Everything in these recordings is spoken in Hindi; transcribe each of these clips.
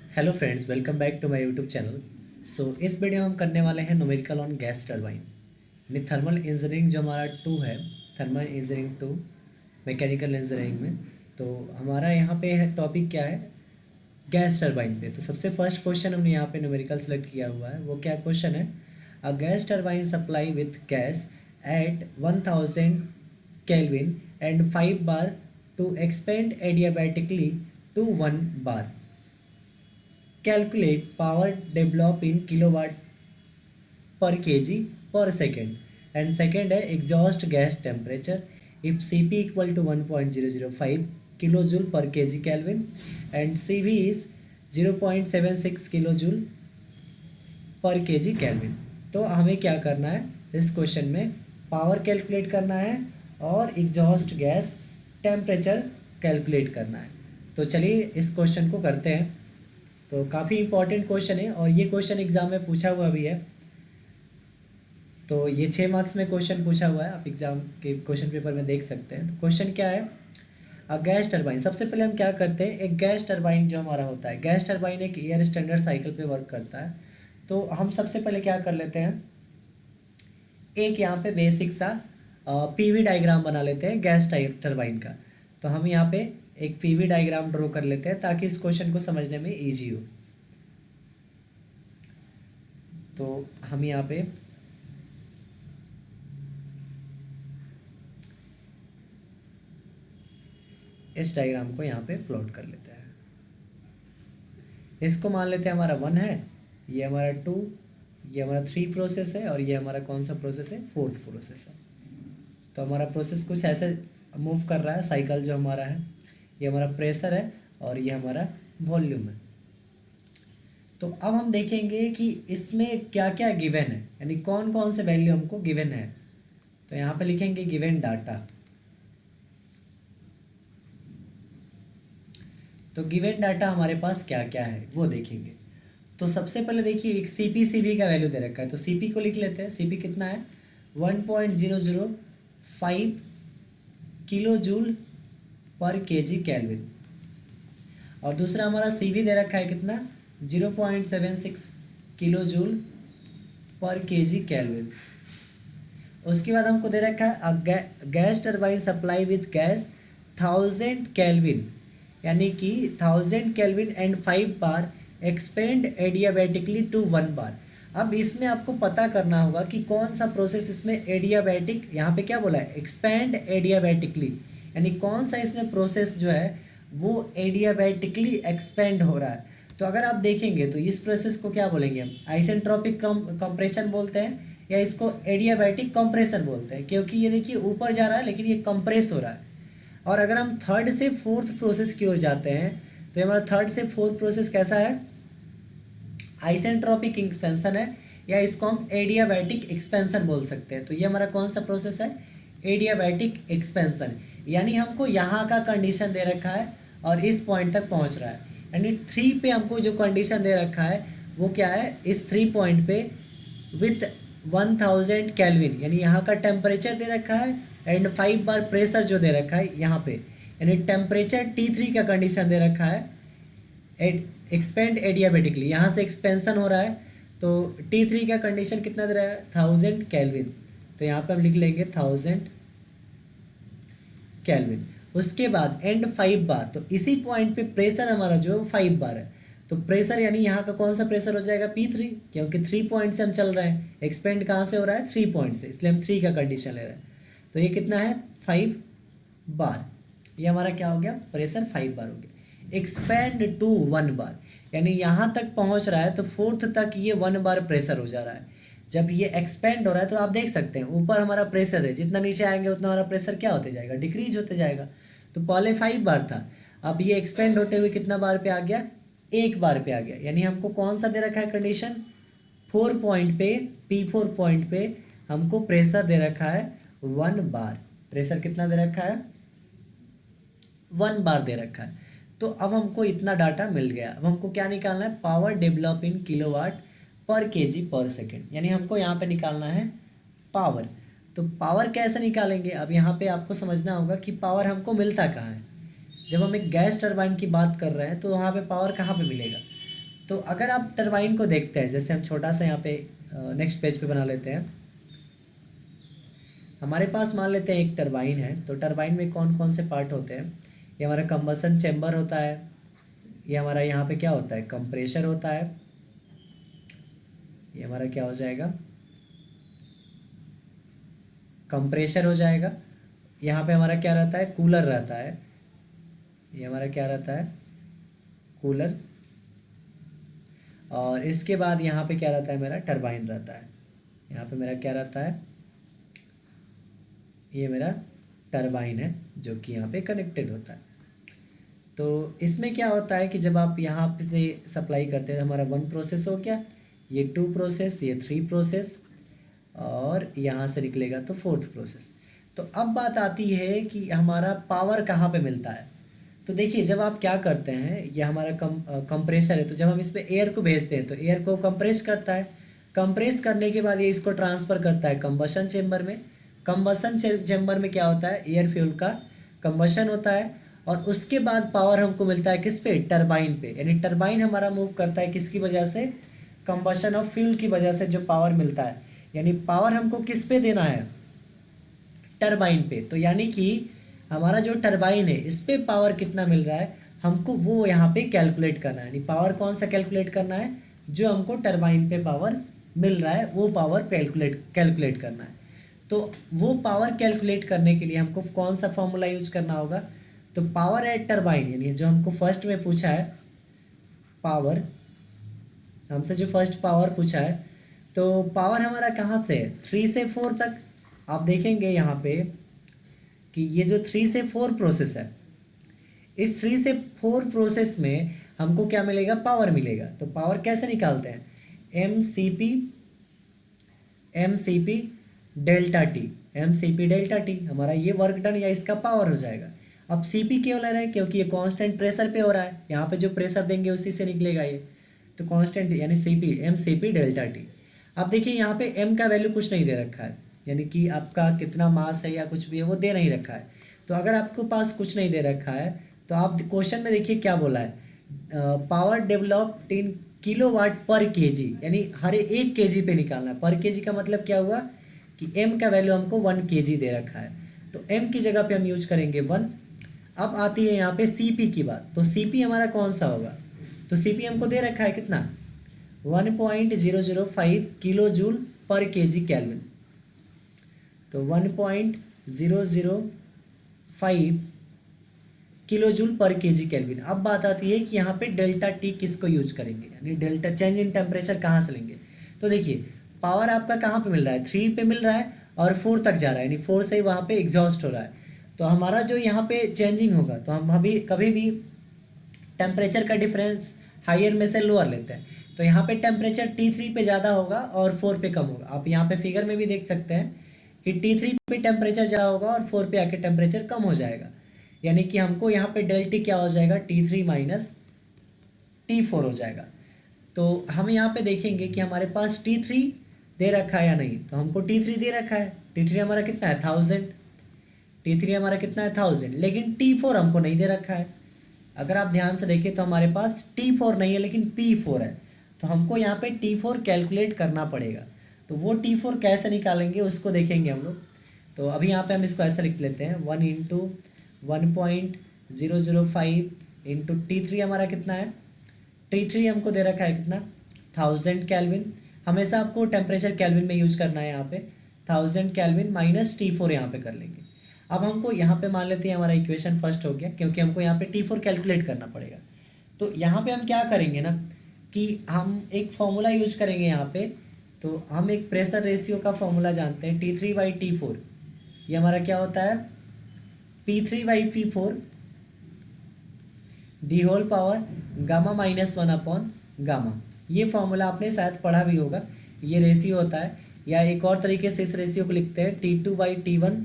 Hello friends, welcome back to my YouTube channel. इस वीडियो में हम करने वाले हैं न्यूमेरिकल ऑन गैस टरबाइन यानी थर्मल इंजीनियरिंग जो हमारा टू है, thermal engineering two mechanical engineering में। तो हमारा यहाँ पे है टॉपिक क्या है, गैस टरबाइन पे। तो सबसे फर्स्ट क्वेश्चन हमने यहाँ पे न्यूमेरिकल सेलेक्ट किया हुआ है। वो क्या क्वेश्चन है, a gas turbine supply with gas at 1000 Kelvin and 5 bar to expand adiabatically to 1 bar. Calculate power developed in kilowatt per kg per second. And second है exhaust gas temperature if Cp equal to 1.005 kilojoule per kg Kelvin and Cv is 0.76 kilojoule पर kg Kelvin। तो हमें क्या करना है, इस क्वेश्चन में पावर कैलकुलेट करना है और एग्जॉस्ट गैस टेम्परेचर कैलकुलेट करना है। तो चलिए इस क्वेश्चन को करते हैं। तो काफ़ी इंपॉर्टेंट क्वेश्चन है और ये क्वेश्चन एग्जाम में पूछा हुआ भी है। तो ये 6 मार्क्स में क्वेश्चन पूछा हुआ है, आप एग्जाम के क्वेश्चन पेपर में देख सकते हैं। तो क्वेश्चन क्या है, गैस टरबाइन। सबसे पहले हम क्या करते हैं, एक गैस टरबाइन जो हमारा होता है, गैस टरबाइन एक एयर स्टैंडर्ड साइकिल पे वर्क करता है। तो हम सबसे पहले क्या कर लेते हैं, एक यहाँ पे बेसिक सा पीवी डायग्राम बना लेते हैं गैस टरबाइन का। तो हम यहाँ पे एक पीवी डायग्राम ड्रॉ कर लेते हैं ताकि इस क्वेश्चन को समझने में ईजी हो। तो हम यहाँ पे इस डायग्राम को यहाँ पे प्लॉट कर लेते हैं। इसको मान लेते हैं हमारा 1 है, ये हमारा 2, ये हमारा 3 प्रोसेस है और ये हमारा कौन सा प्रोसेस है, 4th प्रोसेस है। तो हमारा प्रोसेस कुछ ऐसे मूव कर रहा है, साइकिल जो हमारा है, ये हमारा प्रेशर है और ये हमारा वॉल्यूम है। तो अब हम देखेंगे कि इसमें क्या क्या गिवन है, यानी कौन कौन से वैल्यू हमको गिवन है। तो यहाँ पे लिखेंगे गिवन डाटा। तो गिवन डाटा हमारे पास क्या क्या है वो देखेंगे। तो सबसे पहले देखिए एक सीपी का वैल्यू दे रखा है। तो सीपी को लिख लेते हैं। सीपी कितना है, 1.005 kilo joule per KG kelvin. और दूसरा हमारा सीवी दे रखा है कितना, 0.76 kilo joule per KG kelvin. उसके बाद हमको दे रखा है gas turbine supply with gas 1000 kelvin, यानी कि 1000 kelvin and 5 bar expand adiabatically to 1 bar. अब इसमें आपको पता करना होगा कि कौन सा प्रोसेस इसमें एडियाबैटिक, यहाँ पे क्या बोला है, एक्सपेंड एडियाबैटिकली, यानी कौन सा इसमें प्रोसेस जो है वो एडियाबैटिकली एक्सपेंड हो रहा है। तो अगर आप देखेंगे तो इस प्रोसेस को क्या बोलेंगे हम, आइसेंट्रोपिक कंप्रेशन बोलते हैं या इसको एडियाबैटिक कंप्रेशन बोलते हैं, क्योंकि ये देखिए ऊपर जा रहा है लेकिन ये कंप्रेस हो रहा है। और अगर हम 3rd से 4th प्रोसेस की ओर जाते हैं तो हमारा 3rd से 4th प्रोसेस कैसा है, आइसेंट्रोपिक एक्सपेंशन है या इसको हम एडियाबैटिक एक्सपेंशन बोल सकते हैं। तो ये हमारा कौन सा प्रोसेस है, एडियाबैटिक एक्सपेंशन। यानी हमको यहाँ का कंडीशन दे रखा है और इस पॉइंट तक पहुँच रहा है, यानी 3 पे हमको जो कंडीशन दे रखा है वो क्या है, इस 3 पॉइंट पे विथ 1000 केल्विन, यानी यहाँ का टेम्परेचर दे रखा है एंड 5 बार प्रेशर जो दे रखा है यहाँ पे, यानी टेम्परेचर T3 का कंडीशन दे रखा है। एक्सपेंड एडियाबैटिकली, यहाँ से एक्सपेंशन हो रहा है। तो T3 का कंडीशन कितना दे रहा है, 1000 केल्विन। तो यहाँ पे हम लिख लेंगे 1000 केल्विन। उसके बाद एंड 5 बार, तो इसी पॉइंट पे प्रेशर हमारा जो है 5 बार है। तो प्रेशर यानी यहाँ का कौन सा प्रेशर हो जाएगा, P3, क्योंकि 3 पॉइंट से हम चल रहे हैं। एक्सपेंड कहाँ से हो रहा है, 3 पॉइंट से, इसलिए हम 3 का कंडीशन ले रहे हैं। तो ये कितना है, 5 बार। ये हमारा क्या हो गया, प्रेशर 5 बार हो गया। एक्सपेंड टू 1 बार, यानी यहाँ तक पहुँच रहा है तो 4th तक ये 1 बार प्रेशर हो जा रहा है। जब ये एक्सपेंड हो रहा है तो आप देख सकते हैं ऊपर हमारा प्रेशर है, जितना नीचे आएंगे उतना हमारा प्रेशर क्या होते जाएगा, डिक्रीज होते जाएगा। तो पहले 5 बार था, अब ये एक्सपेंड होते हुए कितना बार पे आ गया, 1 बार पे आ गया। यानी हमको कौन सा दे रखा है कंडीशन, 4 पॉइंट पे, P4 पॉइंट पे हमको प्रेशर दे रखा है 1 बार। प्रेशर कितना दे रखा है, 1 बार दे रखा है। तो अब हमको इतना डाटा मिल गया। अब हमको क्या निकालना है, पावर डेवलप इन किलोवाट पर केजी पर सेकेंड, यानी हमको यहाँ पे निकालना है पावर। तो पावर कैसे निकालेंगे, अब यहाँ पे आपको समझना होगा कि पावर हमको मिलता कहाँ है। जब हम एक गैस टरबाइन की बात कर रहे हैं तो वहाँ पे पावर कहाँ पे मिलेगा, तो अगर आप टरबाइन को देखते हैं, जैसे हम छोटा सा यहाँ पे नेक्स्ट पेज पे बना लेते हैं। हमारे पास मान लेते हैं एक टरबाइन है, तो टरबाइन में कौन कौन से पार्ट होते हैं। ये हमारा कंबसन चेम्बर होता है, ये हमारा यहाँ पे क्या होता है, कंप्रेशर होता है, ये हमारा क्या हो जाएगा, कंप्रेशर हो जाएगा। यहाँ पे हमारा क्या रहता है, कूलर रहता है, ये हमारा क्या रहता है, कूलर। और इसके बाद यहाँ पे क्या रहता है, मेरा टरबाइन रहता है। यहाँ पे मेरा क्या रहता है, ये मेरा टरबाइन है जो कि यहाँ पे कनेक्टेड होता है। तो इसमें क्या होता है कि जब आप यहाँ पे से सप्लाई करते हैं, हमारा 1 प्रोसेस हो गया, ये 2 प्रोसेस, ये 3 प्रोसेस, और यहाँ से निकलेगा तो 4th प्रोसेस। तो अब बात आती है कि हमारा पावर कहाँ पे मिलता है। तो देखिए, जब आप क्या करते हैं, ये हमारा कंप्रेसर है, तो जब हम इस पर एयर को भेजते हैं तो एयर को कंप्रेस करता है, कंप्रेस करने के बाद ये इसको ट्रांसफ़र करता है कंबशन चेम्बर में। कंबशन चेम्बर में क्या होता है, एयर फ्यूल का कंबशन होता है, और उसके बाद पावर हमको मिलता है किस पे, टरबाइन पे। यानी टरबाइन हमारा मूव करता है किसकी वजह से, कंबशन ऑफ फ्यूल की वजह से जो पावर मिलता है। यानी पावर हमको किस पे देना है, टरबाइन पे। तो यानी कि हमारा जो टरबाइन है इस पे पावर कितना मिल रहा है हमको, वो यहाँ पे कैलकुलेट करना है। यानी पावर कौन सा कैलकुलेट करना है, जो हमको टरबाइन पे पावर मिल रहा है वो पावर कैलकुलेट करना है। तो वो पावर कैलकुलेट करने के लिए हमको कौन सा फॉर्मूला यूज करना होगा, तो पावर एट टरबाइन, यानी जो हमको फर्स्ट में पूछा है पावर, हमसे जो फर्स्ट पावर पूछा है, तो पावर हमारा कहाँ से है, 3 से 4 तक। आप देखेंगे यहाँ पे कि ये जो 3 से 4 प्रोसेस है, इस 3 से 4 प्रोसेस में हमको क्या मिलेगा, पावर मिलेगा। तो पावर कैसे निकालते हैं, M C P delta T, हमारा ये वर्क डन या इसका पावर हो जाएगा। अब सी पी क्यों ले रहे हैं, क्योंकि ये कांस्टेंट प्रेशर पे हो रहा है, यहाँ पे जो प्रेशर देंगे उसी से निकलेगा ये, तो कांस्टेंट यानी M C P delta T. अब देखिए यहाँ पे एम का वैल्यू कुछ नहीं दे रखा है, यानी कि आपका कितना मास है या कुछ भी है वो दे नहीं रखा है। तो अगर आपके पास कुछ नहीं दे रखा है तो आप क्वेश्चन में देखिए क्या बोला है, पावर डेवलप्ड इन किलोवाट पर केजी, यानी हर 1 केजी पे निकालना है। पर केजी का मतलब क्या हुआ कि एम का वैल्यू हमको 1 केजी दे रखा है, तो एम की जगह पे हम यूज करेंगे 1। अब आती है यहाँ पे सीपी की बात, तो सीपी हमारा कौन सा होगा, तो सीपी हमको दे रखा है कितना, 1.005 kilo joule per KG kelvin. तो 1.005 kilo joule per KG kelvin. अब बात आती है कि यहाँ पे डेल्टा टी किसको यूज करेंगे, यानी डेल्टा चेंज इन टेम्परेचर कहाँ से लेंगे। तो देखिए पावर आपका कहाँ पे मिल रहा है, 3 पे मिल रहा है और 4 तक जा रहा है, यानी 4 से वहाँ पे एग्जॉस्ट हो रहा है। तो हमारा जो यहाँ पे चेंजिंग होगा, तो हम अभी कभी भी टेम्परेचर का डिफरेंस हायर में से लोअर लेते हैं। तो यहाँ पे टेम्परेचर T3 पे ज़्यादा होगा और 4 पे कम होगा। आप यहाँ पे फिगर में भी देख सकते हैं कि T3 पे टेम्परेचर ज़्यादा होगा और 4 पे आके टेम्परेचर कम हो जाएगा। यानी कि हमको यहाँ पे डेल टी क्या हो जाएगा, T3 माइनस T4 हो जाएगा। तो हम यहाँ पे देखेंगे कि हमारे पास T3 दे रखा है या नहीं, तो हमको T3 दे रखा है। T3 हमारा कितना है 1000, T3 हमारा कितना है 1000, लेकिन T4 हमको नहीं दे रखा है। अगर आप ध्यान से देखें तो हमारे पास T4 नहीं है लेकिन P4 है, तो हमको यहाँ पे T4 कैलकुलेट करना पड़ेगा। तो वो T4 कैसे निकालेंगे उसको देखेंगे हम लोग। तो अभी यहाँ पे हम इसको ऐसा लिख लेते हैं, 1 इंटू 1.005 इंटू T3 हमारा कितना है, T3 हमको दे रखा है कितना 1000 केल्विन। हमेशा आपको टेम्परेचर केल्विन में यूज करना है, यहाँ पे 1000 केल्विन माइनस T4 यहाँ पे कर लेंगे। अब हमको यहाँ पे मान लेते हैं हमारा इक्वेशन फर्स्ट हो गया, क्योंकि हमको यहाँ पे T4 कैलकुलेट करना पड़ेगा। तो यहाँ पे हम क्या करेंगे ना कि हम एक फॉर्मूला यूज करेंगे यहाँ पे। तो हम एक प्रेशर रेशियो का फॉर्मूला जानते हैं, T3/T4, ये हमारा क्या होता है P3/P4 the whole power gamma -1 upon gamma. ये फॉर्मूला आपने शायद पढ़ा भी होगा, ये रेशियो होता है। या एक और तरीके से इस रेशियो को लिखते हैं T2/T1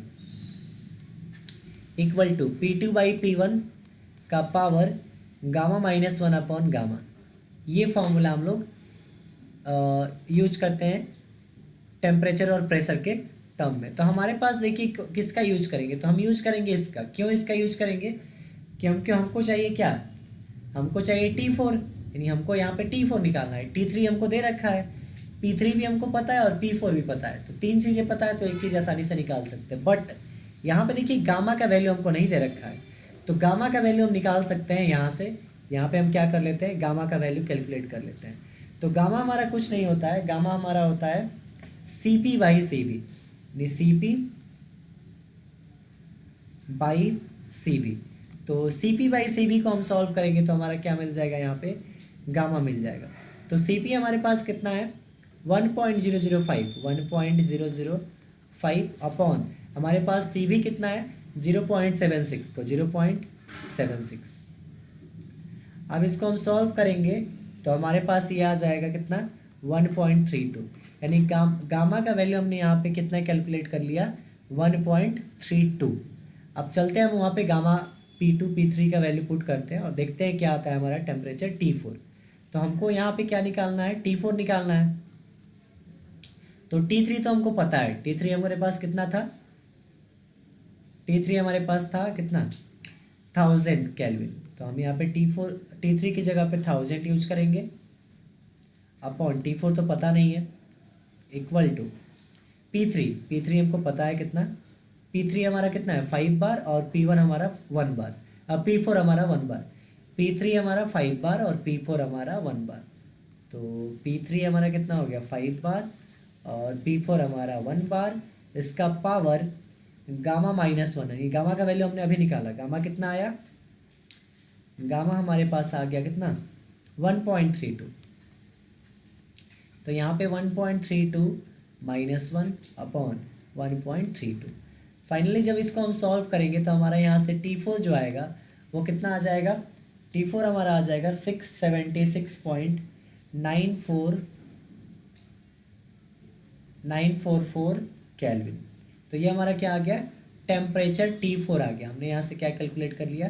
इक्वल टू P2/P1 का पावर गामा -1 अपॉन गामा। ये फॉर्मूला हम लोग यूज करते हैं टेम्परेचर और प्रेशर के टर्म में। तो हमारे पास देखिए किसका यूज करेंगे, तो हम यूज करेंगे इसका। क्यों इसका यूज करेंगे, क्योंकि हमको चाहिए क्या, हमको चाहिए T4, यानी हमको यहाँ पे T4 निकालना है। T3 हमको दे रखा है, P3 भी हमको पता है और P4 भी पता है, तो 3 चीज़ें पता है तो एक चीज़ आसानी से निकाल सकते हैं। बट यहाँ पे देखिए गामा का वैल्यू हमको नहीं दे रखा है, तो गामा का वैल्यू हम निकाल सकते हैं यहाँ से। यहाँ पे हम क्या कर लेते हैं, गामा का वैल्यू कैलकुलेट कर लेते हैं। तो गामा हमारा कुछ नहीं होता है, गामा हमारा होता है CP बाई CV, यानी CP बाई CV। तो CP बाई CV को हम सॉल्व करेंगे तो हमारा क्या मिल जाएगा, यहाँ पे गामा मिल जाएगा। तो CP हमारे पास कितना है 1.005 अपॉन हमारे पास CV कितना है 0.76, तो 0.76। अब इसको हम सॉल्व करेंगे तो हमारे पास ये आ जाएगा कितना 1.32, यानी गामा का वैल्यू हमने यहाँ पे कितना कैलकुलेट कर लिया 1.32। अब चलते हैं हम वहाँ पे गामा P2 P3 का वैल्यू पुट करते हैं और देखते हैं क्या आता है हमारा टेम्परेचर T4। तो हमको यहाँ पे क्या निकालना है, T4 निकालना है। तो T3 तो हमको पता है, T3 हमारे पास कितना था, T3 हमारे पास था कितना 1000 केल्विन। तो हम यहाँ पे T3 की जगह पे 1000 यूज करेंगे अपॉन T4 तो पता नहीं है, इक्वल टू P3 हमको पता है कितना, P3 हमारा कितना है 5 बार और P1 हमारा 1 बार, अब P4 हमारा 1 बार, P3 हमारा 5 बार और P4 हमारा 1 बार। तो P3 हमारा कितना हो गया 5 बार और P4 हमारा 1 बार, इसका पावर गामा -1 है। गामा का वैल्यू हमने अभी निकाला, गामा कितना आया, गामा हमारे पास आ गया कितना 1.32। तो यहाँ पे 1.32 -1 अपॉन 1.32। फाइनली जब इसको हम सॉल्व करेंगे तो हमारा यहाँ से T4 जो आएगा वो कितना आ जाएगा, T4 हमारा आ जाएगा 676.944 केल्विन। तो ये हमारा क्या आ गया, टेम्परेचर T4 आ गया। हमने यहाँ से क्या कैलकुलेट कर लिया,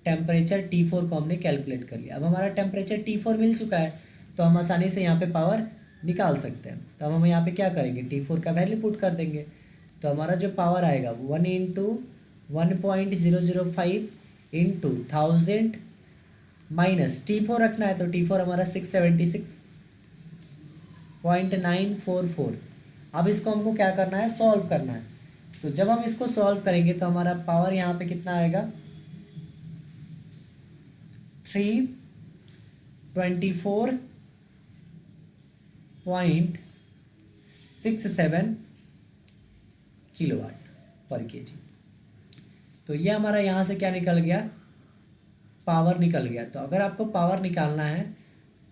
टेम्परेचर T4 को हमने कैलकुलेट कर लिया। अब हमारा टेम्परेचर T4 मिल चुका है तो हम आसानी से यहाँ पे पावर निकाल सकते हैं। तो अब हम यहाँ पे क्या करेंगे, T4 का वैल्यू पुट कर देंगे। तो हमारा जो पावर आएगा 1 × 1.005 इंटू 1000 माइनस T4 रखना है, तो T4 हमारा 676.944। अब इसको हमको क्या करना है, सॉल्व करना है। तो जब हम इसको सॉल्व करेंगे तो हमारा पावर यहाँ पे कितना आएगा 324.67 किलोवाट पर केजी। तो ये हमारा यहाँ से क्या निकल गया, पावर निकल गया। तो अगर आपको पावर निकालना है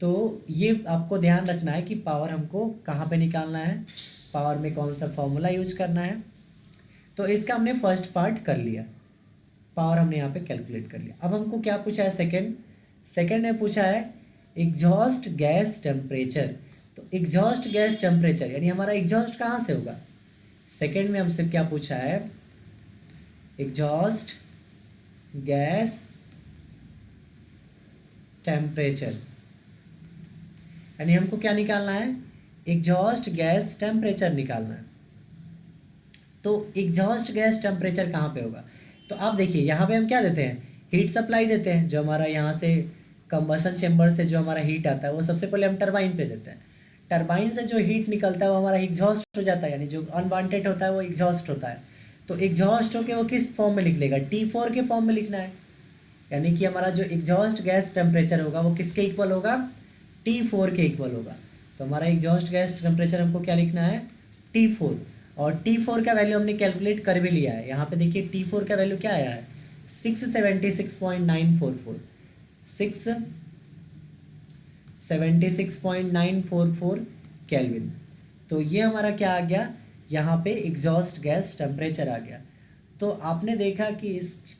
तो ये आपको ध्यान रखना है कि पावर हमको कहाँ पे निकालना है, पावर में कौन सा फॉर्मूला यूज करना है। तो इसका हमने फर्स्ट पार्ट कर लिया, पावर हमने यहाँ पे कैलकुलेट कर लिया। अब हमको क्या पूछा है, सेकंड में पूछा है एग्जॉस्ट गैस टेम्परेचर। तो एग्जॉस्ट गैस टेम्परेचर यानी हमारा एग्जॉस्ट कहाँ से होगा, सेकंड में हमसे क्या पूछा है, एग्जॉस्ट गैस टेम्परेचर, यानी हमको क्या निकालना है, एग्जॉस्ट गैस टेम्परेचर निकालना है। तो एग्जॉस्ट गैस टेम्परेचर कहाँ पे होगा, तो आप देखिए यहाँ पे हम क्या देते हैं, हीट सप्लाई देते हैं। जो हमारा यहाँ से कंबसन चेम्बर से जो हमारा हीट आता है वो सबसे पहले हम टरबाइन पे देते हैं। टरबाइन से जो हीट निकलता है वो हमारा एग्जॉस्ट हो जाता है, यानी जो अनवांटेड होता है वो एग्जॉस्ट होता है। तो एग्जॉस्ट होके वो किस फॉर्म में लिख लेगा, T4 के फॉर्म में लिखना है। यानी कि हमारा जो एग्जॉस्ट गैस टेम्परेचर होगा वो किसके इक्वल होगा, T4 के इक्वल होगा। तो हमारा एग्जॉस्ट गैस टेम्परेचर हमको क्या लिखना है, T4। और T4 का वैल्यू हमने कैलकुलेट कर भी लिया है। यहाँ पे देखिए T4 का वैल्यू क्या आया है 676.944 676.944 केल्विन। तो ये हमारा क्या आ गया, यहाँ पे एग्जॉस्ट गैस टेम्परेचर आ गया। तो आपने देखा कि इस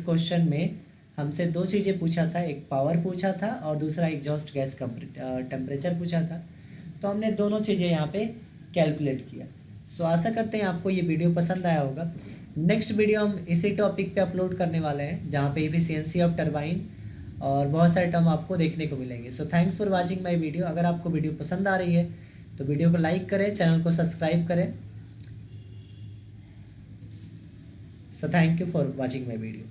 क्वेश्चन में हमसे दो चीज़ें पूछा था, एक पावर पूछा था और दूसरा एग्जॉस्ट गैस टेम्परेचर पूछा था। तो हमने दोनों चीज़ें यहाँ पे कैलकुलेट किया। सो आशा करते हैं आपको ये वीडियो पसंद आया होगा। नेक्स्ट वीडियो हम इसी टॉपिक पे अपलोड करने वाले हैं जहाँ पे एफिशिएंसी ऑफ टरबाइन और बहुत सारे टर्म आपको देखने को मिलेंगे। So thanks for watching my video. अगर आपको वीडियो पसंद आ रही है तो वीडियो को लाइक करें, चैनल को सब्सक्राइब करें। So thank you for watching my video.